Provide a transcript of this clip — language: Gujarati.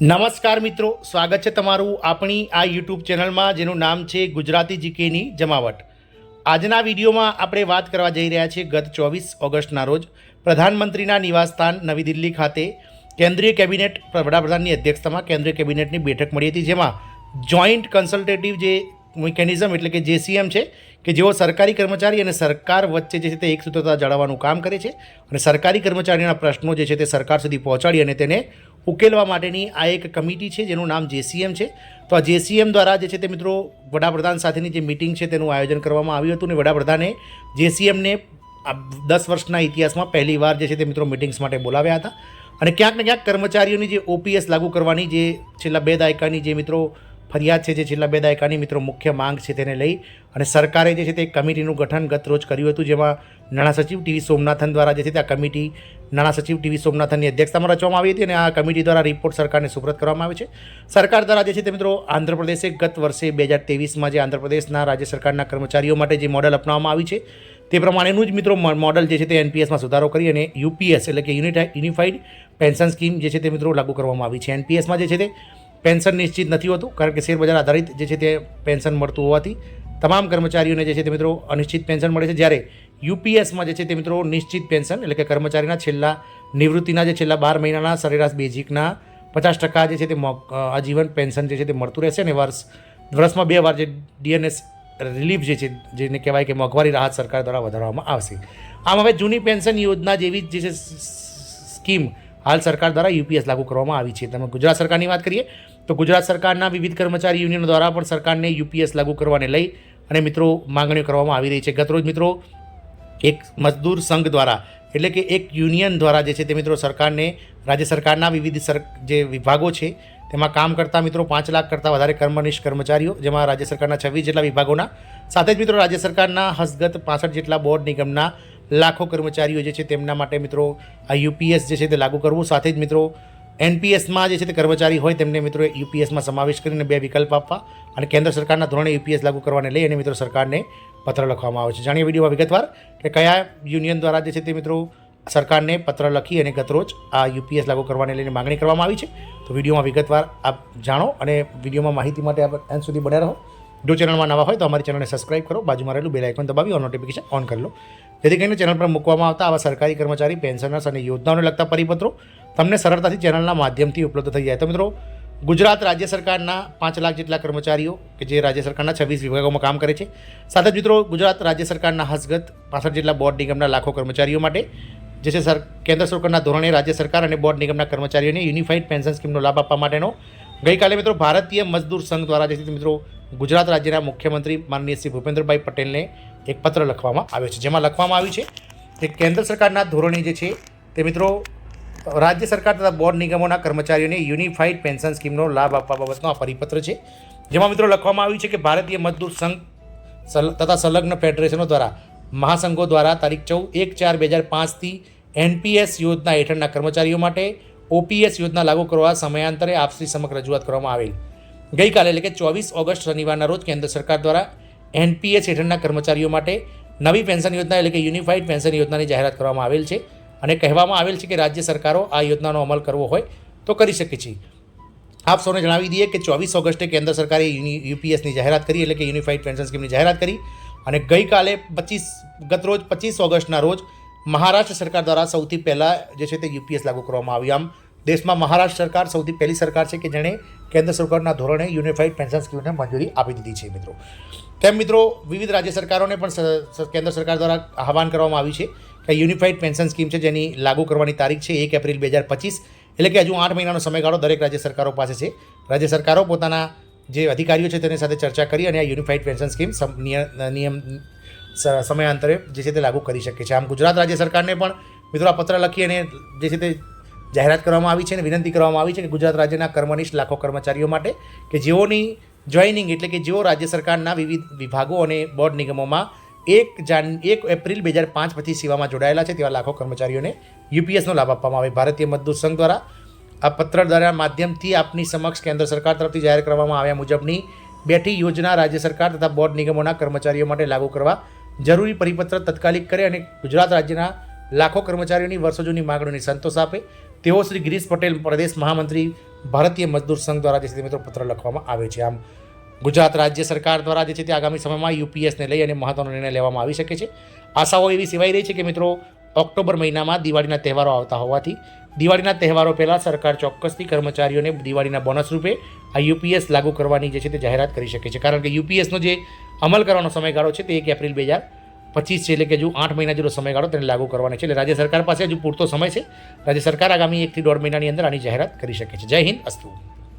નમસ્કાર મિત્રો, સ્વાગત છે તમારું આપણી આ યુટ્યુબ ચેનલમાં જેનું નામ છે ગુજરાતી જીકેની જમાવટ. આજના વિડીયોમાં આપણે વાત કરવા જઈ રહ્યા છીએ ગત 24 ઓગસ્ટના રોજ પ્રધાનમંત્રીના નિવાસસ્થાન નવી દિલ્હી ખાતે કેન્દ્રીય કેબિનેટ વડાપ્રધાનની અધ્યક્ષતામાં કેન્દ્રીય કેબિનેટની બેઠક મળી હતી, જેમાં જોઈન્ટ કન્સલ્ટેટિવ જે મિકેનિઝમ એટલે કે JCM છે કે જેઓ સરકારી કર્મચારી અને સરકાર વચ્ચે જે છે તે એકસૂત્રતા જાળવવાનું કામ કરે છે અને સરકારી કર્મચારીના પ્રશ્નો જે છે તે સરકાર સુધી પહોંચાડી અને તેને ઉકેલવા માટેની આ એક કમિટી છે જેનું નામ JCM છે. તો આ JCM દ્વારા જે છે તે મિત્રો વડાપ્રધાન સાથેની જે મિટિંગ છે તેનું આયોજન કરવામાં આવ્યું હતું અને વડાપ્રધાને JCMને 10 વર્ષના ઇતિહાસમાં પહેલીવાર જે છે તે મિત્રો મિટિંગ્સ માટે બોલાવ્યા હતા અને ક્યાંક ને ક્યાંક કર્મચારીઓની જે OPS લાગુ કરવાની જે છેલ્લા 2 દાયકાની જે મિત્રો ફરિયાદ છે, જે છેલ્લા 2 દાયકાની મિત્રો મુખ્ય માંગ છે, તેને લઈ અને સરકારે જે છે તે કમિટીનું ગઠન ગત રોજ કર્યું હતું, જેમાં નાણાં સચિવ TV સોમનાથન દ્વારા જે છે તે આ કમિટી નાણાં સચિવ TV સોમનાથનની અધ્યક્ષતામાં રચવામાં આવી હતી અને આ કમિટી દ્વારા રિપોર્ટ સરકારને સુપ્રત કરવામાં આવે છે. સરકાર દ્વારા જે છે તે મિત્રો આંધ્રપ્રદેશે ગત વર્ષે 2023માં જે આંધ્રપ્રદેશના રાજ્ય સરકારના કર્મચારીઓ માટે જે મોડલ અપનાવવામાં આવ્યું છે તે પ્રમાણેનું જ મિત્રો મોડલ જે છે તે NPSમાં સુધારો કરી અને UPS એટલે કે યુનિફાઈડ પેન્શન સ્કીમ જે છે તે મિત્રો લાગુ કરવામાં આવી છે. NPSમાં જે છે તે પેન્શન નિશ્ચિત નથી હોતું, કારણ કે શેરબજાર આધારિત જે છે તે પેન્શન મળતું હોવાથી તમામ કર્મચારીઓને જે છે તે મિત્રો અનિશ્ચિત પેન્શન મળે છે, જ્યારે UPSમાં જે છે તે મિત્રો નિશ્ચિત પેન્શન એટલે કે કર્મચારીના છેલ્લા નિવૃત્તિના જે છેલ્લા 12 મહિનાના સરેરાશ બેઝિકના 50% જે છે તે આજીવન પેન્શન જે છે તે મળતું રહેશે અને વર્ષમાં 2 વાર જે DNS રિલીફ જે છે જેને કહેવાય કે મોંઘવારી રાહત સરકાર દ્વારા વધારવામાં આવશે. આમ હવે જૂની પેન્શન યોજના જેવી જ જે છે સ્કીમ હાલ સરકાર દ્વારા UPS લાગુ કરવામાં આવી છે. તમે ગુજરાત સરકારની વાત કરીએ તો ગુજરાત સરકારના વિવિધ કર્મચારી યુનિયનો દ્વારા પણ સરકારને UPS લાગુ કરવાને લઈ અને મિત્રો માંગણીઓ કરવામાં આવી રહી છે. ગતરોજ મિત્રો એક મજદૂર સંઘ દ્વારા એટલે કે એક યુનિયન દ્વારા જે છે તે મિત્રો સરકારને રાજ્ય સરકારના વિવિધ જે વિભાગો છે તેમાં કામ કરતા મિત્રો 5 લાખ કરતાં વધારે કર્મનિષ્ઠ કર્મચારીઓ, જેમાં રાજ્ય સરકારના 26 જેટલા વિભાગોના, સાથે જ મિત્રો રાજ્ય સરકારના હસ્તગત 65 જેટલા બોર્ડ નિગમના લાખો કર્મચારીઓ જે છે તેમના માટે મિત્રો આ UPS જે છે તે લાગુ કરવું, સાથે જ મિત્રો NPSમાં જે છે તે કર્મચારી હોય તેમને મિત્રો UPSમાં સમાવેશ કરીને 2 વિકલ્પ આપવા અને કેન્દ્ર સરકારના ધોરણે UPS લાગુ કરવાને લઈ અને મિત્રો સરકારને પત્ર લખવામાં આવે છે. જાણીએ વિડીયોમાં વિગતવાર કે કયા યુનિયન દ્વારા જે છે તે મિત્રો સરકારને પત્ર લખી અને ગતરોજ આ UPS લાગુ કરવાને લઈને માગણી કરવામાં આવી છે. તો વિડીયોમાં વિગતવાર આપ જાણો અને વિડીયોમાં માહિતી માટે આપ અંત સુધી બન્યા રહો. જો ચેનલમાં નવા હોય તો અમારી ચેનલને સબસ્ક્રાઇબ કરો, બાજુમાં રહેલું બેલ આઇકોન દબાવી ઓન નોટિફિકેશન ઓન કરી લો, જેથી કરીને ચેનલ પર મૂકવામાં આવતા આવા સરકારી કર્મચારી, પેન્શનર્સ અને યોજનાઓને લગતા પરિપત્રો તમને સરળતાથી ચેનલના માધ્યમથી ઉપલબ્ધ થઈ જાય. તો મિત્રો ગુજરાત રાજ્ય સરકારના 5 લાખ જેટલા કર્મચારીઓ કે જે રાજ્ય સરકારના 26 વિભાગોમાં કામ કરે છે, સાથે જ મિત્રો ગુજરાત રાજ્ય સરકારના હસ્તગત 65 જેટલા બોર્ડ નિગમના લાખો કર્મચારીઓ માટે જે છે કેન્દ્ર સરકારના ધોરણે રાજ્ય સરકાર અને બોર્ડ નિગમના કર્મચારીઓને યુનિફાઈડ પેન્શન સ્કીમનો લાભ આપવા માટેનો ગઈકાલે મિત્રો ભારતીય મજદૂર સંઘ દ્વારા જે છે મિત્રો ગુજરાત રાજ્યના મુખ્યમંત્રી માનનીય શ્રી ભૂપેન્દ્રભાઈ પટેલને એક પત્ર લખવામાં આવ્યો છે, જેમાં લખવામાં આવ્યું છે કે કેન્દ્ર સરકારના ધોરણે જે છે તે મિત્રો રાજ્ય સરકાર તથા બોર્ડ નિગમોના કર્મચારીઓને યુનિફાઈડ પેન્શન સ્કીમનો લાભ આપવા બાબતનો આ પરિપત્ર છે, જેમાં મિત્રો લખવામાં આવ્યું છે કે ભારતીય મજદૂર સંઘ તથા સંલગ્ન ફેડરેશનો દ્વારા મહાસંઘો દ્વારા તારીખ 1/4/2005થી NPS યોજના હેઠળના કર્મચારીઓ માટે OPS યોજના લાગુ કરવા સમયાંતરે આપશ્રી સમક્ષ રજૂઆત કરવામાં આવેલ. ગઈકાલે એટલે કે 24 ઓગસ્ટ શનિવારના રોજ કેન્દ્ર સરકાર દ્વારા NPS હેઠળના કર્મચારીઓ માટે નવી પેન્શન યોજના એટલે કે યુનિફાઈડ પેન્શન યોજનાની જાહેરાત કરવામાં આવેલ છે અને કહેવામાં આવેલ છે કે રાજ્ય સરકારો આ યોજનાનો અમલ કરવો હોય તો કરી શકે છે. આપ સૌને જણાવી દઈએ કે 24 ઓગસ્ટે કેન્દ્ર સરકારે UPSની જાહેરાત કરી એટલે કે યુનિફાઈડ પેન્શન સ્કીમની જાહેરાત કરી અને ગઈકાલે ગતરોજ 25 ઓગસ્ટના રોજ મહારાષ્ટ્ર સરકાર દ્વારા સૌથી પહેલાં જે છે તે UPS લાગુ કરવામાં આવ્યું. આમ દેશમાં મહારાષ્ટ્ર સરકાર સૌથી પહેલી સરકાર છે કે જેણે કેન્દ્ર સરકારના ધોરણે યુનિફાઈડ પેન્શન સ્કીમને મંજૂરી આપી દીધી છે મિત્રો. તેમ મિત્રો વિવિધ રાજ્ય સરકારોને પણ કેન્દ્ર સરકાર દ્વારા આહવાન કરવામાં આવ્યું છે કે યુનિફાઈડ પેન્શન સ્કીમ છે જેની લાગુ કરવાની તારીખ છે 1 એપ્રિલ 2025, એટલે કે હજુ 8 મહિનાનો સમયગાળો દરેક રાજ્ય સરકારો પાસે છે. રાજ્ય સરકારો પોતાના જે અધિકારીઓ છે તેની સાથે ચર્ચા કરી અને આ યુનિફાઈડ પેન્શન સ્કીમ નિયમ સમયાંતરે જે છે તે લાગુ કરી શકે છે. આમ ગુજરાત રાજ્ય સરકારને પણ મિત્રો આ પત્ર લખી અને જે છે તે જાહેરાત કરવામાં આવી છે અને વિનંતી કરવામાં આવી છે કે ગુજરાત રાજ્યના કર્મનિષ્ઠ લાખો કર્મચારીઓ માટે કે જેઓની જોઈનિંગ એટલે કે જેઓ રાજ્ય સરકારના વિવિધ વિભાગો અને બોર્ડ નિગમોમાં 1 એપ્રિલ 2005 પછી સેવામાં જોડાયેલા છે તેવા લાખો કર્મચારીઓને UPSનો લાભ આપવામાં આવે. ભારતીય મજદૂર સંઘ દ્વારા આ પત્ર દ્વારા માધ્યમથી આપની સમક્ષ કેન્દ્ર સરકાર તરફથી જાહેર કરવામાં આવ્યા મુજબની બેઠી યોજના રાજ્ય સરકાર તથા બોર્ડ નિગમોના કર્મચારીઓ માટે લાગુ કરવા જરૂરી પરિપત્ર તત્કાલિક કરે અને ગુજરાત રાજ્યના લાખો કર્મચારીઓની વર્ષો જૂની માગણીઓને સંતોષ આપે તેઓ શ્રી ગિરીશ પટેલ પ્રદેશ મહામંત્રી ભારતીય મજદૂર સંઘ દ્વારા જે છે તે મિત્રો પત્ર લખવામાં આવ્યો છે. આમ ગુજરાત રાજ્ય સરકાર દ્વારા જે છે તે આગામી સમયમાં યુપીએસને લઈ અને મહત્વનો નિર્ણય લેવામાં આવી શકે છે. આશાઓ એવી સેવાઈ રહી છે કે મિત્રો ઓક્ટોબર મહિનામાં દિવાળીના તહેવારો આવતા હોવાથી દિવાળીના તહેવારો પહેલાં સરકાર ચોક્કસથી કર્મચારીઓને દિવાળીના બોનસ રૂપે આ યુપીએસ લાગુ કરવાની જે છે તે જાહેરાત કરી શકે છે. કારણ કે યુપીએસનો જે અમલ કરવાનો સમયગાળો છે તે 1 એપ્રિલ 2025 છે, એટલે કે હજુ 8 મહિના જેટલો સમયગાળો તેને લાગુ કરવાની છે. એટલે રાજ્ય સરકાર પાસે હજુ પૂરતો સમય છે. રાજ્ય સરકાર આગામી 1 થી 1.5 મહિનાની અંદર આની જાહેરાત કરી શકે છે. જય હિન્દ, અસ્તુ.